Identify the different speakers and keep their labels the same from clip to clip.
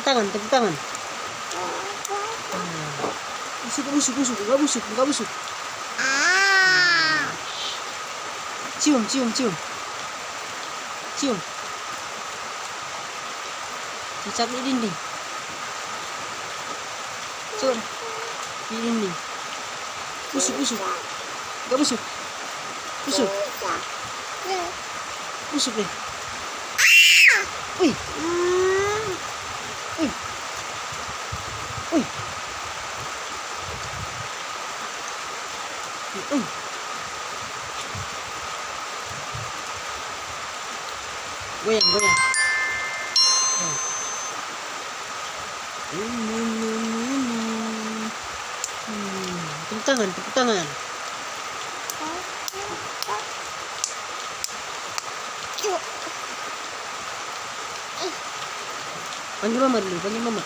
Speaker 1: tangan, tepuk tangan. Busuk, busuk, busuk, enggak busuk, enggak busuk. Cium, cium, cium. Cium. Cicak di dinding. Coba di dinding. Busuk, busuk. Enggak busuk. Busuk. Busuk deh. Wih. Wih. Wih. Wih. Goyang, goyang. Tepuk tangan, tepuk tangan. Panggil mama dulu, panggil mama.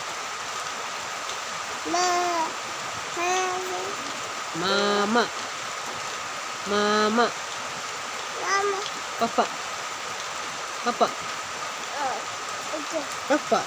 Speaker 1: Mama. Mama. Papa. Papa. Papa.